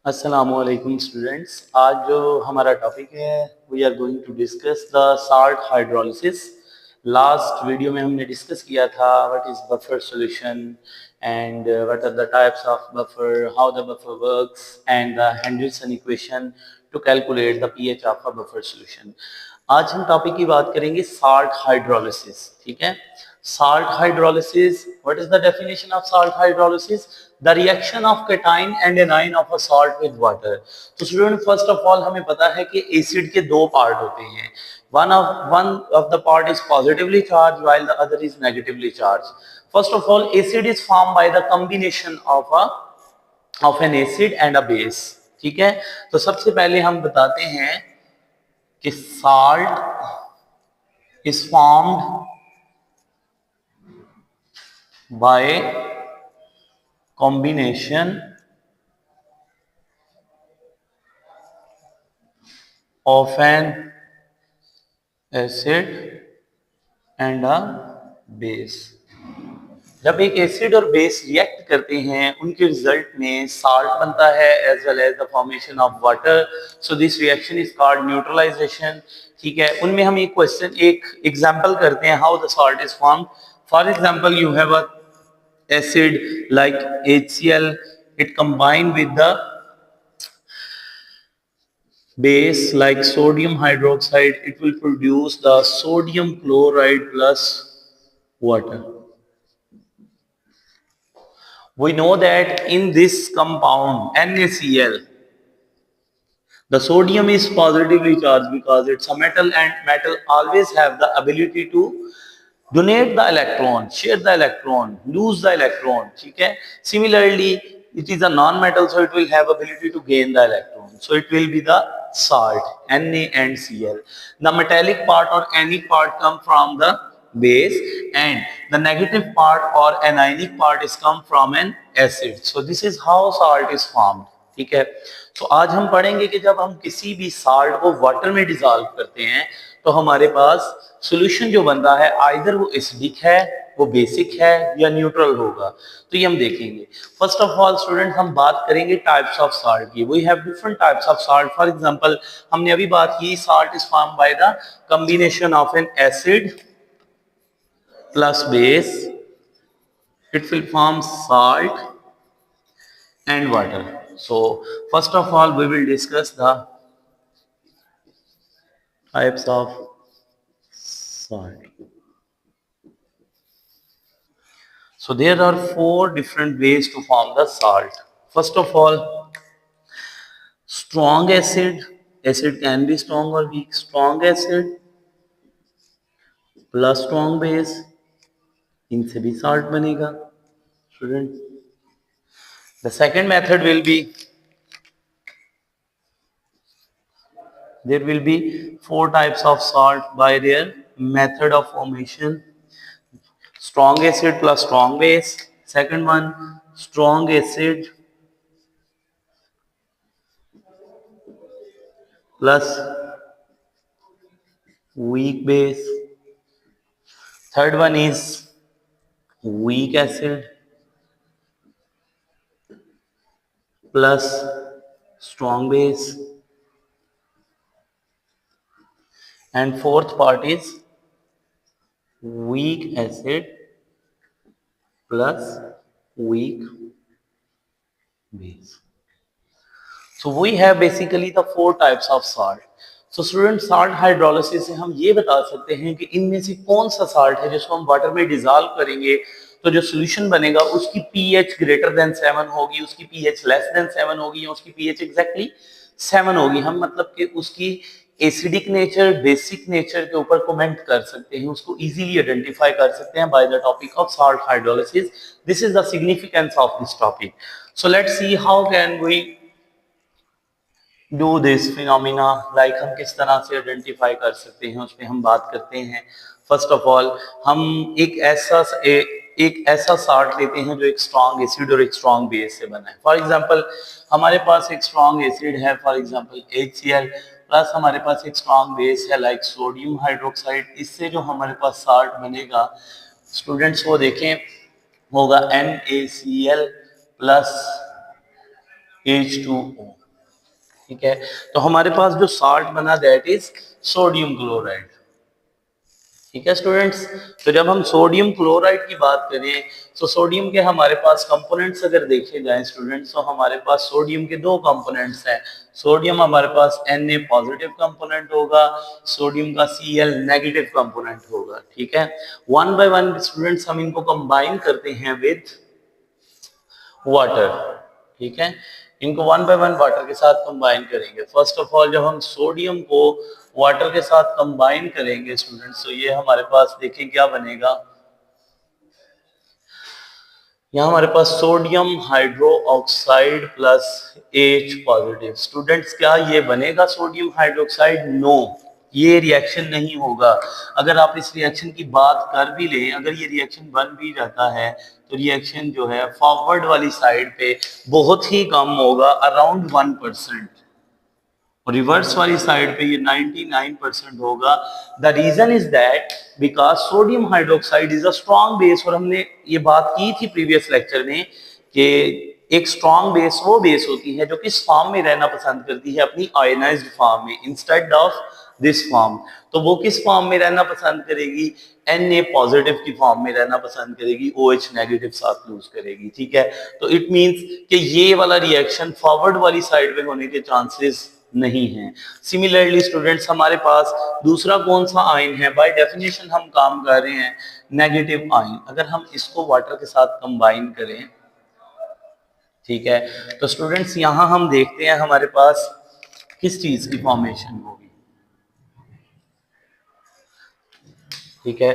अस्सलामुअलैकुम स्टूडेंट्स। आज जो हमारा टॉपिक है we are going to discuss the salt hydrolysis. Last video में हमने डिस्कस किया था what is buffer solution and what are the types of buffer, how the buffer works and the Henderson equation to calculate the pH of a buffer solution. आज हम topic की बात करेंगे salt hydrolysis. ठीक है, salt hydrolysis. What is the definition of salt hydrolysis? The reaction of cation and anion of a salt with water. तो student first of all हमें पता है कि एसिड के दो पार्ट होते हैं। one of the part is positively charged while the other is negatively charged. First of all, acid is formed by the combination of an acid and a base. ठीक है, तो सबसे पहले हम बताते हैं कि salt is formed by combination of an acid and a base. जब एक एसिड और बेस रिएक्ट करते हैं उनके रिजल्ट में साल्ट बनता है as well as the formation of water. So this reaction is called neutralisation. ठीक है, उनमें हम एक एग्जांपल करते हैं how the salt is formed. For example you have a acid like HCl, it combined with the base like sodium hydroxide, it will produce the sodium chloride plus water. We know that in this compound NaCl, the sodium is positively charged because it's a metal, and metal always have the ability to donate the electron, share the electron, lose the electron. ठीक है, similarly it is a non-metal, so it will have ability to gain the electron, so it will be the salt Na and Cl. The metallic part or anionic part come from the base, and the negative part or anionic part is come from an acid. So this is how salt is formed. ठीक है, तो आज हम पढ़ेंगे कि जब हम किसी भी साल्ट को वाटर में डिसॉल्व करते हैं तो हमारे पास सॉल्यूशन जो बन रहा है आइदर वो एसिडिक है, वो बेसिक है या न्यूट्रल होगा। तो ये हम देखेंगे। फर्स्ट ऑफ ऑल स्टूडेंट हम बात करेंगे टाइप्स ऑफ साल्ट की। We have different types of salt. For example हमने अभी बात की salt is formed by the combination of an acid plus base, it will form salt and water. So first of all we will discuss the types of salt. So there are four different ways to form the salt. First of all, strong acid. Acid can be strong or weak. Strong acid plus strong base, इनसे भी salt बनेगा student. The second method will be, there will be four types of salt by their method of formation. Strong acid plus strong base. Second one, strong acid plus weak base. Third one is weak acid plus strong base. And fourth part is weak acid plus weak base. So we have basically the four types of salt. So student, salt hydrolysis से हम ये बता सकते हैं कि इनमें से कौन सा साल्ट है जिसको हम वाटर में डिसॉल्व करेंगे तो जो सोल्यूशन बनेगा उसकी पीएच ग्रेटर देन 7 होगी, उसकी पीएच लेस देन 7 होगी, या उसकी पीएच एग्जैक्टली 7 होगी। हम मतलब कि उसकी एसिडिक नेचर, बेसिक नेचर के ऊपर कमेंट कर सकते हैं, उसको इजीली आइडेंटिफाई कर सकते हैं by the topic of salt hydrolysis. This is the significance of this topic. So let's see how can we do this phenomena, like हम किस तरह से आइडेंटिफाई कर सकते हैं उस पर हम बात करते हैं। फर्स्ट ऑफ ऑल हम एक ऐसा साल्ट लेते हैं जो एक स्ट्रॉन्ग एसिड और एक स्ट्रॉन्ग बेस से बना है। फॉर एग्जांपल हमारे पास एक स्ट्रॉन्ग एसिड है, फॉर एग्जांपल HCl, प्लस हमारे पास एक स्ट्रॉन्ग बेस है लाइक सोडियम हाइड्रोक्साइड। इससे जो हमारे पास साल्ट बनेगा स्टूडेंट्स वो देखें होगा NaCl प्लस H2O। ठीक है, तो हमारे पास जो साल्ट बना दैट इज सोडियम क्लोराइड। ठीक है स्टूडेंट्स, तो जब हम सोडियम क्लोराइड की बात करें तो सोडियम के हमारे पास कंपोनेंट्स अगर देखे जाएं स्टूडेंट्स, तो हमारे पास सोडियम के दो कंपोनेंट्स हैं। सोडियम हमारे पास Na पॉजिटिव कंपोनेंट होगा, सोडियम का Cl नेगेटिव कंपोनेंट होगा। ठीक है, वन बाय वन स्टूडेंट्स हम इनको कंबाइन करते हैं विद वाटर। ठीक है, इनको वन बाय वन वाटर के साथ कंबाइन करेंगे। फर्स्ट ऑफ ऑल जब हम सोडियम को वाटर के साथ कंबाइन करेंगे स्टूडेंट्स, तो ये हमारे पास देखिए क्या बनेगा। यहाँ हमारे पास sodium hydro oxide plus H positive. Students क्या ये बनेगा सोडियम हाइड्रोक्साइड? नो, ये रिएक्शन नहीं होगा। अगर आप इस रिएक्शन की बात कर भी लें, अगर ये रिएक्शन बन भी जाता है तो रिएक्शन जो है फॉरवर्ड वाली साइड पे बहुत ही कम होगा, अराउंड 1%, और रिवर्स वाली साइड पे ये 99% होगा। The reason is that because sodium hydroxide is a strong base, और हमने ये बात की थी प्रीवियस लेक्चर में कि एक स्ट्रॉन्ग बेस वो बेस होती है जो किस फॉर्म में रहना पसंद करती है, अपनी आयनाइज्ड फॉर्म में इंस्टेड ऑफ दिस फॉर्म। तो वो किस फॉर्म में रहना पसंद करेगी? Na पॉजिटिव की फॉर्म में रहना पसंद करेगी, OH नेगेटिव साथ लूज करेगी। ठीक है, तो इट मींस कि ये वाला रिएक्शन फॉरवर्ड वाली साइड पे होने के चांसेस नहीं है। सिमिलरली स्टूडेंट्स हमारे पास दूसरा कौन सा आयन है? बाय डेफिनेशन हम काम कर रहे हैं नेगेटिव आयन। अगर हम इसको वाटर के साथ कंबाइन करें, ठीक है, तो स्टूडेंट्स यहां हम देखते हैं हमारे पास किस चीज की फॉर्मेशन होगी। ठीक है,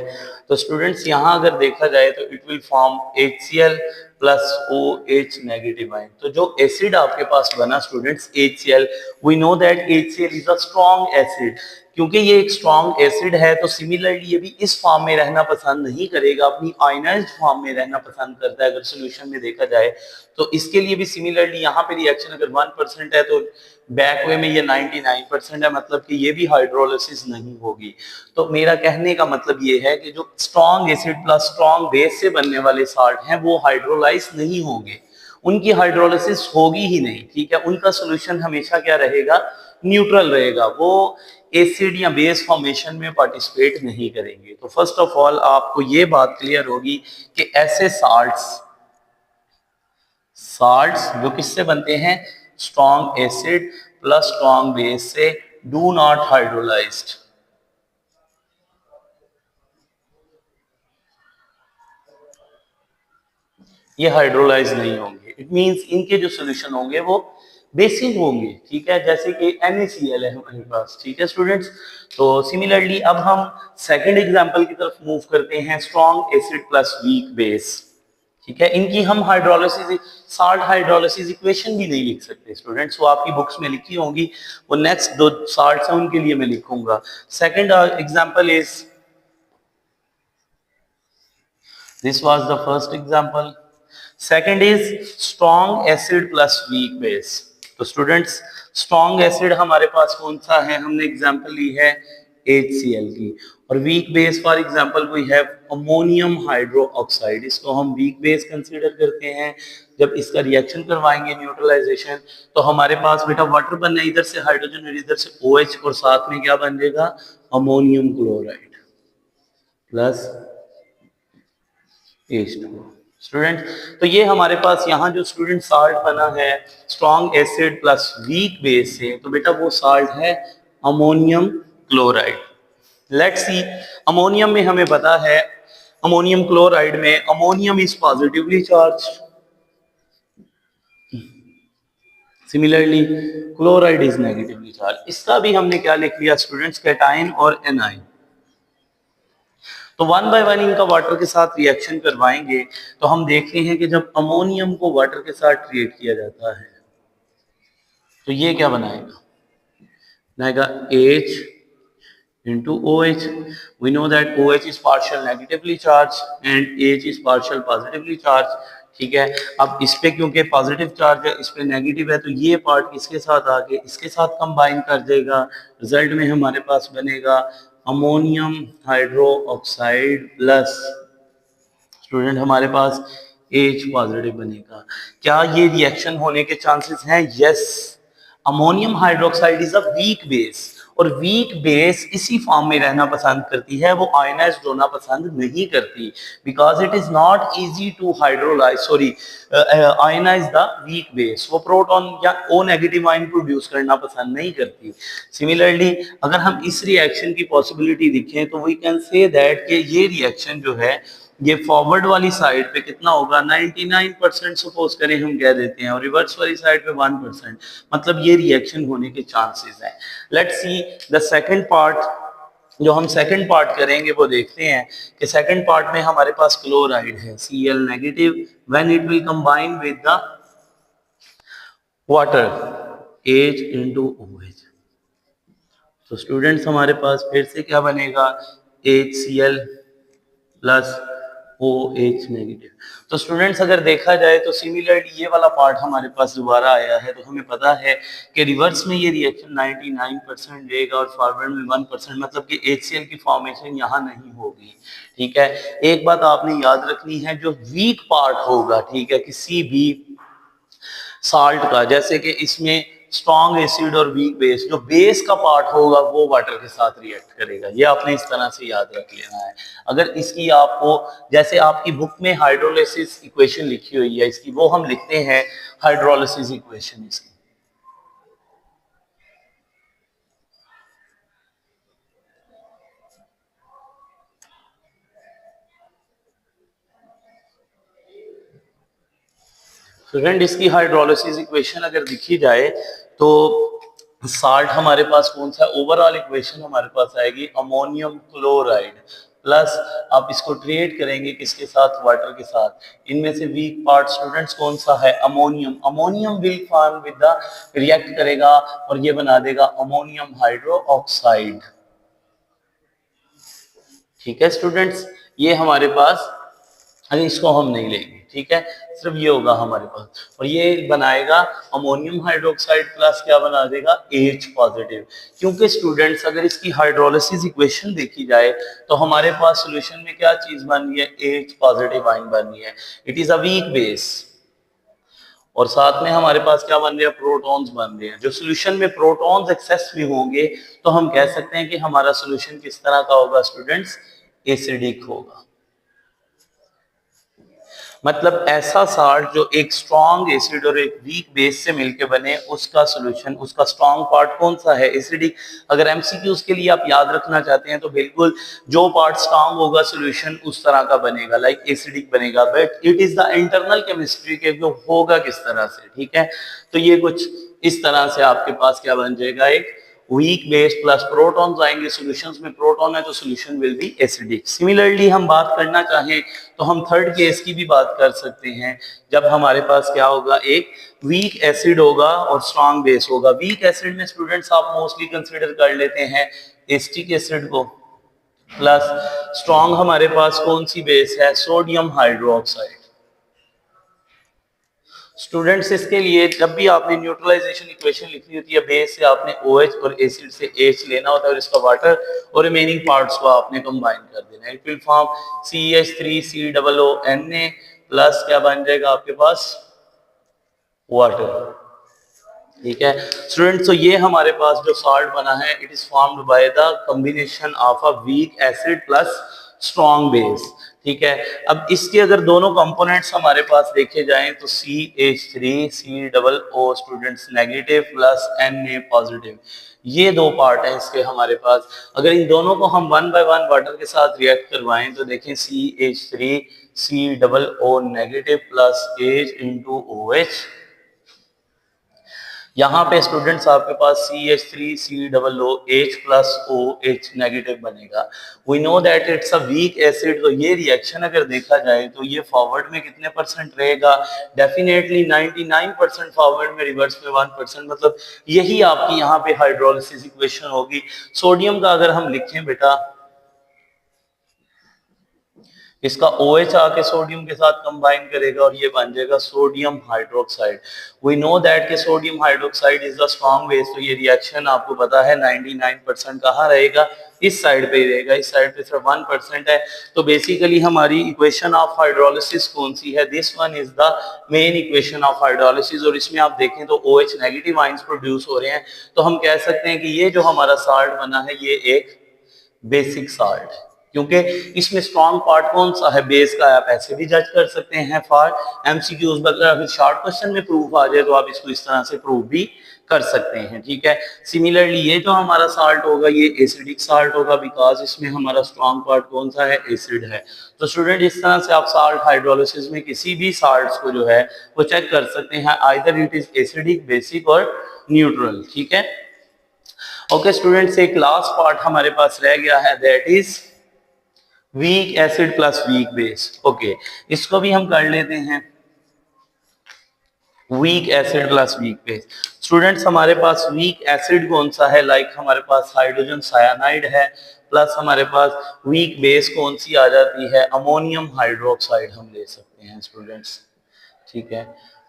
तो स्टूडेंट्स यहां अगर देखा जाए तो it will form HCl plus OH negative ion. तो जो एसिड आपके पास बना students HCl, we know that HCl is a strong acid. क्योंकि ये एक स्ट्रॉन्ग एसिड है तो सिमिलरली ये भी इस फॉर्म में रहना पसंद नहीं करेगा, अपनी आयनाइज्ड फॉर्म में रहना पसंद करता है अगर सोल्यूशन में देखा जाए। तो इसके लिए भी सिमिलरली यहाँ पे रिएक्शन अगर 1% है तो बैक वे में ये 99% है, मतलब कि ये भी हाइड्रोलिसिस नहीं होगी। तो मेरा कहने का मतलब ये है कि जो strong acid plus strong base से बनने वाले साल्ट हैं वो हाइड्रोलाइज नहीं होंगे, उनकी हाइड्रोलिसिस होगी ही नहीं। ठीक है, उनका सोल्यूशन हमेशा क्या रहेगा? न्यूट्रल रहेगा, वो एसिड या बेस फॉर्मेशन में पार्टिसिपेट नहीं करेंगे। तो फर्स्ट ऑफ ऑल आपको ये बात क्लियर होगी कि ऐसे साल्ट्स जो किससे बनते हैं? Strong acid plus strong base से, डू नॉट हाइड्रोलाइज्ड। ये हाइड्रोलाइज नहीं होंगे। इट मींस इनके जो सोल्यूशन होंगे वो बेसिक होंगे। ठीक है, जैसे कि NaCl है हमारे पास। ठीक है स्टूडेंट्स, तो सिमिलरली अब हम सेकंड एग्जांपल की तरफ मूव करते हैं, strong acid plus weak base. ठीक है, इनकी हम हाइड्रोलिसिस, साल्ट हाइड्रोलिसिस इक्वेशन भी नहीं लिख सकते स्टूडेंट्स, वो आपकी बुक्स में लिखी होंगी। वो नेक्स्ट दो साल्ट्स हैं उनके लिए मैं लिखूंगा। Second example is, this was the first example. Second is strong acid plus weak base. तो स्टूडेंट्स स्ट्रॉन्ग एसिड हमारे पास कौन सा है? हमने एग्जांपल ली है HCl की, और weak base for example we have ammonium hydroxide. इसको हम वीक बेस कंसीडर करते हैं। जब इसका रिएक्शन करवाएंगे न्यूट्रलाइजेशन, तो हमारे पास बेटा वाटर बनना है, इधर से हाइड्रोजन और इधर से OH, और साथ में क्या बन जाएगा? Ammonium chloride plus H2O। Student, तो ये हमारे पास यहाँ जो स्टूडेंट साल्ट बना है strong acid plus weak base से, तो बेटा वो साल्ट है ammonium chloride. Let's see, ammonium में हमें पता है, अमोनियम क्लोराइड में ammonium is positively charged, similarly chloride is negatively charge. इसका भी हमने क्या लिख लिया स्टूडेंट्स? कैटायन और एनायन। तो वन बाय वन इनका वाटर के साथ रिएक्शन करवाएंगे तो हम देखते हैं कि जब अमोनियम को वाटर के साथ ट्रीट किया जाता है तो ये क्या बनाएगा? बनाएगा H into OH. We know that OH is partial negatively charged and H is partial positively charged. ठीक है, अब इस पे क्योंकि पॉजिटिव चार्ज है, इस पे नेगेटिव है, तो ये पार्ट इसके साथ आके इसके साथ कंबाइन कर देगा। रिजल्ट में हमारे पास बनेगा ammonium hydro oxide plus, student हमारे पास H पॉजिटिव बनेगा। क्या ये रिएक्शन होने के चांसेस हैं? Yes. Ammonium hydroxide is a weak base, और वीक बेस इसी फॉर्म में रहना पसंद करती है, वो आयनाइज्ड होना पसंद नहीं करती, because it is not easy to hydrolyse sorry ionise the weak base. वो प्रोटॉन या ओ नेगेटिव आयन प्रोड्यूस करना पसंद नहीं करती। सिमिलरली अगर हम इस रिएक्शन की पॉसिबिलिटी देखें तो वी कैन से दैट कि ये रिएक्शन जो है ये फॉरवर्ड वाली साइड पे कितना होगा, 99% सपोज करें हम कह देते हैं, और रिवर्स वाली साइड पे 1%, मतलब ये रिएक्शन होने के चांसेस हैं। Let's see the second part. जो हम सेकंड पार्ट करेंगे वो देखते हैं कि सेकंड पार्ट में हमारे पास क्लोराइड है Cl negative, when it will combine with the water H into OH। तो स्टूडेंट्स हमारे पास फिर से क्या बनेगा, HCl प्लस OH नेगेटिव। तो स्टूडेंट्स अगर देखा जाए तो सिमिलरली ये वाला पार्ट हमारे पास दोबारा आया है, तो हमें पता है कि रिवर्स में ये रिएक्शन 99% देगा और फॉरवर्ड में 1%, मतलब कि HCl की फॉर्मेशन यहाँ नहीं होगी। ठीक है, एक बात आपने याद रखनी है, जो वीक पार्ट होगा, ठीक है, किसी भी साल्ट का, जैसे कि इसमें स्ट्रॉन्ग एसिड और वीक बेस, जो बेस का पार्ट होगा वो वाटर के साथ रिएक्ट करेगा। ये आपने इस तरह से याद रख लेना है। अगर इसकी आपको, जैसे आपकी बुक में हाइड्रोलिसिस इक्वेशन लिखी हुई है इसकी, वो हम लिखते हैं हाइड्रोलिसिस इक्वेशन इसकी। स्टूडेंट इसकी हाइड्रोलिसिस इक्वेशन अगर लिखी जाए तो साल्ट हमारे पास कौन सा, ओवरऑल इक्वेशन हमारे पास आएगी अमोनियम क्लोराइड प्लस, आप इसको ट्रीट करेंगे किसके साथ, वाटर के साथ। इनमें से वीक पार्ट स्टूडेंट्स कौन सा है, ammonium. Ammonium will form with the, react करेगा और ये बना देगा अमोनियम हाइड्रो ऑक्साइड। ठीक है स्टूडेंट्स, ये हमारे पास, अरे इसको हम नहीं लेंगे, ठीक है, सिर्फ ये होगा हमारे पास, और ये बनाएगा अमोनियम हाइड्रोक्साइड प्लस क्या बना देगा, H पॉजिटिव। क्योंकि स्टूडेंट्स अगर इसकी हाइड्रोलिसिस इक्वेशन देखी जाए तो हमारे पास सॉल्यूशन में क्या चीज बन रही है, H पॉजिटिव आयन बन रही है। It is a weak base, और साथ में हमारे पास क्या बन रहे हैं, प्रोटॉन्स बन रहे हैं। जो सॉल्यूशन में प्रोटॉन्स एक्सेस भी होंगे तो हम कह सकते हैं कि हमारा सॉल्यूशन किस तरह का होगा स्टूडेंट्स, एसिडिक होगा। मतलब ऐसा साल्ट जो एक स्ट्रॉन्ग एसिड और एक वीक बेस से मिलके बने, उसका सॉल्यूशन, उसका स्ट्रॉन्ग पार्ट कौन सा है, एसिडिक। अगर एमसीक्यूज के लिए आप याद रखना चाहते हैं तो बिल्कुल जो पार्ट स्ट्रॉन्ग होगा सॉल्यूशन उस तरह का बनेगा, लाइक एसिडिक बनेगा, but it is the internal chemistry के जो होगा किस तरह से। ठीक है, तो ये कुछ इस तरह से आपके पास क्या बन जाएगा, एक वीक बेस प्लस प्रोटॉन्स आएंगे, सॉल्यूशंस में प्रोटॉन है तो solution will be acidic. Similarly हम बात करना चाहें तो हम थर्ड केस की भी बात कर सकते हैं, जब हमारे पास क्या होगा, एक वीक एसिड होगा और स्ट्रॉन्ग बेस होगा। वीक एसिड में स्टूडेंट्स आप मोस्टली कंसीडर कर लेते हैं एसिटिक एसिड को, प्लस स्ट्रॉन्ग हमारे पास कौन सी बेस है, सोडियम हाइड्रोक्साइड। स्टूडेंट्स इसके लिए जब भी आपने न्यूट्रलाइजेशन इक्वेशन लिखनी होती है, बेस से आपने OH और एसिड से H लेना होता है और इसका वाटर और रिमेनिंग पार्ट्स को आपने कंबाइन कर देना है। It will form CH3COONA plus क्या बन जाएगा आपके पास, वाटर। ठीक है स्टूडेंट्स, तो ये हमारे पास जो सॉल्ट बना है, it is formed by the combination of a weak acid plus strong base. ठीक है, अब इसके अगर दोनों कंपोनेंट्स हमारे पास देखे जाएं तो CH3COO students negative plus Na positive, ये दो पार्ट हैं इसके हमारे पास। अगर इन दोनों को हम 1 बाय 1 वाटर के साथ रिएक्ट करवाएं तो देखें CH3COO negative plus H into OH। यहाँ पे स्टूडेंट्स आपके पास CH3COOH प्लस OH नेगेटिव बनेगा। We know that it's a weak acid, तो ये रिएक्शन अगर देखा जाए तो ये फॉरवर्ड में कितने परसेंट रहेगा, डेफिनेटली 99% फॉरवर्ड में, रिवर्स में 1%, मतलब यही आपकी यहाँ पे हाइड्रोलिसिस इक्वेशन होगी। सोडियम का अगर हम लिखें बेटा इसका OH आके सोडियम के साथ कंबाइन करेगा और ये बन जाएगा sodium hydroxide. We know that कि sodium hydroxide is the strong base, तो ये रिएक्शन आपको पता है 99% कहाँ रहेगा, इस साइड पे ही रहेगा, इस साइड पे सिर्फ 1% है। तो बेसिकली हमारी इक्वेशन ऑफ हाइड्रोलिसिस कौन सी है, this one is the main equation of hydrolysis. और इसमें आप देखें तो OH नेगेटिव आयंस प्रोड्यूस हो रहे हैं, तो हम कह सकते हैं कि ये जो हमारा साल्ट बना है ये एक बेसिक साल्ट है, क्योंकि इसमें स्ट्रॉन्ग पार्ट कौन सा है, बेस का। आप ऐसे भी जज कर सकते हैं फॉर MCQs वगैरह, फिर शॉर्ट क्वेश्चन में प्रूफ आ जाए तो आप इसको इस तरह से प्रूफ भी कर सकते हैं, ठीक है। सिमिलरली ये जो हमारा साल्ट होगा ये एसिडिक साल्ट होगा, बिकॉज इसमें हमारा स्ट्रॉन्ग पार्ट कौन सा है, एसिड है। तो स्टूडेंट इस तरह से आप साल्ट हाइड्रोलिसिस में किसी भी साल्ट को जो है वो चेक कर सकते हैं, either it is acidic, basic और न्यूट्रल, ठीक है। ओके स्टूडेंट्स, एक लास्ट पार्ट हमारे पास रह गया है, that is weak acid plus weak base. Okay, इसको भी हम कर लेते हैं, weak acid plus weak base. Students हमारे पास वीक एसिड कौन सा है, लाइक हमारे पास हाइड्रोजन साइनाइड है, प्लस हमारे पास वीक बेस कौन सी आ जाती है, अमोनियम हाइड्रोक्साइड हम ले सकते हैं स्टूडेंट्स, ठीक है।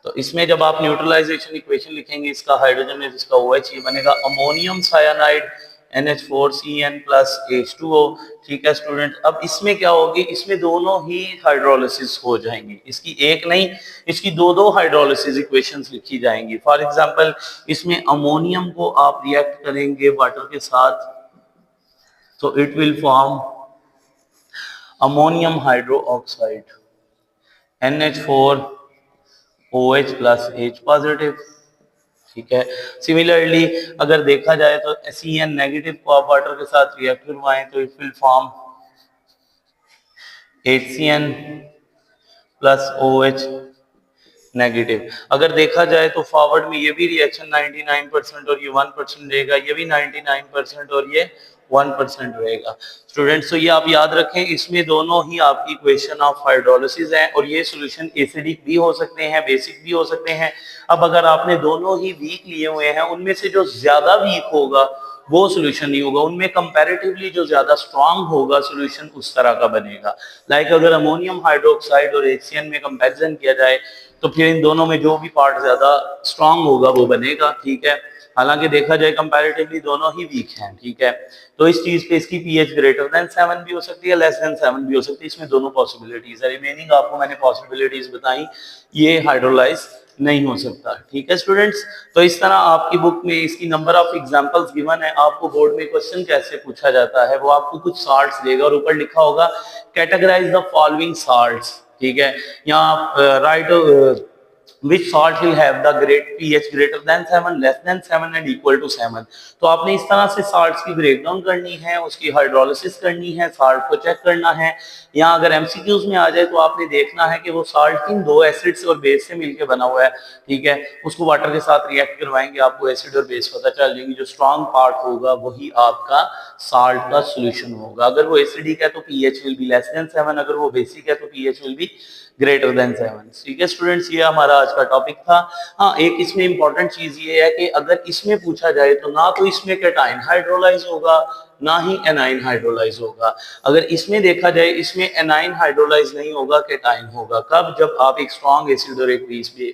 तो इसमें जब आप न्यूट्रलाइजेशन इक्वेशन लिखेंगे, इसका हाइड्रोजन है, इसका OH, ये बनेगा ammonium cyanide NH4CN plus H2O, ठीक है स्टूडेंट। अब इसमें क्या होगी, इसमें दोनों ही हाइड्रोलिसिस हो जाएंगी, इसकी एक नहीं, इसकी दो हाइड्रोलिसिस इक्वेशंस लिखी जाएंगी। फॉर एग्जांपल इसमें अमोनियम को आप रिएक्ट करेंगे वाटर के साथ, तो it will form ammonium hydro oxide NH4OH plus H positive, ठीक है। सिमिलरली अगर देखा जाए तो CN नेगेटिव को आप वाटर के साथ रिएक्ट करवाएं तो it will form HCN plus OH negative. अगर देखा जाए तो फॉरवर्ड में ये भी रिएक्शन 99% और ये 1% रहेगा, ये भी 99% और ये 1% रहेगा। स्टूडेंट्स तो ये आप याद रखें, इसमें दोनों ही आपकी इक्वेशन ऑफ हाइड्रोलिसिस है, और ये सॉल्यूशन एसिडिक भी हो सकते हैं, बेसिक भी हो सकते हैं। अब अगर आपने दोनों ही वीक लिए हुए हैं, उनमें से जो ज्यादा वीक होगा वो सॉल्यूशन नहीं होगा, उनमें कंपैरेटिवली जो ज्यादा स्ट्रांग होगा सॉल्यूशन उस तरह का बनेगा। लाइक अगर अमोनियम हाइड्रोक्साइड और HCN में कंपैरिजन किया जाए तो फिर इन दोनों में जो भी पार्ट ज्यादा स्ट्रांग होगा वो बनेगा, ठीक है। हालांकि देखा जाए कंपैरेटिवली दोनों ही वीक हैं, ठीक है। तो इस चीज पे इसकी pH ग्रेटर देन 7 भी हो सकती है, लेस देन 7 भी हो सकती है, इसमें दोनों पॉसिबिलिटीज है। रिमेनिंग आपको मैंने पॉसिबिलिटीज बताई, ये हाइड्रोलाइज नहीं हो सकता, ठीक है स्टूडेंट्स। तो इस तरह आपकी बुक में इसकी नंबर ऑफ एग्जांपल्स गिवन है। आपको बोर्ड में क्वेश्चन कैसे पूछा जाता है, वो आपको कुछ साल्ट्स देगा और ऊपर लिखा होगा कैटेगराइज द फॉलोइंग साल्ट्स, ठीक है। यहाँ right which salt will have the pH greater than 7, less than 7 and equal to 7। तो आपने इस तरह से साल्ट्स की ब्रेकडाउन करनी है, उसकी हाइड्रोलिसिस करनी है, साल्ट को चेक करना है। यहाँ अगर MCQs में आ जाए तो आपने देखना है कि वो साल्ट किन दो एसिड्स और बेस से मिलकर बना हुआ है, ठीक है। उसको वाटर के साथ रिएक्ट करवाएंगे, आपको एसिड और बेस पता चल जाएंगे, जो स्ट्रॉन्ग पार्ट होगा वही आपका साल्ट का सोल्यूशन होगा। अगर वो एसिडिक है तो pH will be less than 7, अगर वो बेसिक है तो pH will be greater than 7, ठीक है स्टूडेंट्स। ये हमारा आज का टॉपिक था। हाँ, एक इसमें इंपॉर्टेंट चीज ये है कि अगर इसमें पूछा जाए तो ना तो इसमें कैटाइन हाइड्रोलाइज होगा ना ही एनाइन हाइड्रोलाइज होगा। अगर इसमें देखा जाए इसमें एनाइन हाइड्रोलाइज नहीं होगा, कैटाइन होगा। कब? जब आप एक स्ट्रॉन्ग एसिड और एक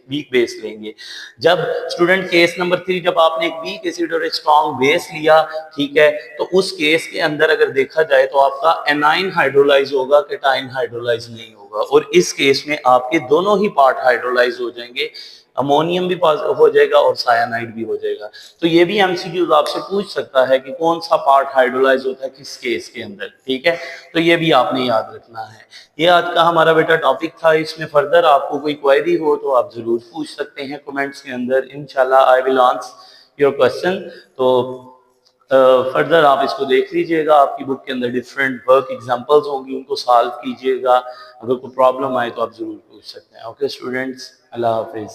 वीक बेस लेंगे। जब स्टूडेंट केस नंबर 3, जब आपने एक वीक एसिड और एक स्ट्रॉन्ग बेस लिया, ठीक है, तो उस केस के अंदर अगर देखा जाए तो आपका एनाइन हाइड्रोलाइज होगा, कैटाइन हाइड्रोलाइज नहीं होगा। और इस केस में आपके दोनों ही पार्ट हाइड्रोलाइज हो जाएंगे, अमोनियम भी हो जाएगा और साइनाइड भी हो जाएगा। तो ये भी MCQs आपसे पूछ सकता है कि कौन सा पार्ट हाइड्रोलाइज होता है किस केस के अंदर, ठीक है। तो ये भी आपने याद रखना है। ये आज का हमारा बेटा टॉपिक था। इसमें फर्दर आपको कोई क्वेरी हो तो आप जरूर पूछ सकते हैं कमेंट्स के अंदर। इंशाल्लाह I will answer your question. तो फर्दर आप इसको देख लीजिएगा, आपकी बुक के अंदर डिफरेंट वर्क एग्जांपल्स होंगी, उनको सॉल्व कीजिएगा। अगर कोई प्रॉब्लम आए तो आप जरूर पूछ सकते हैं। ओके स्टूडेंट्स, अल्लाह हाफिज।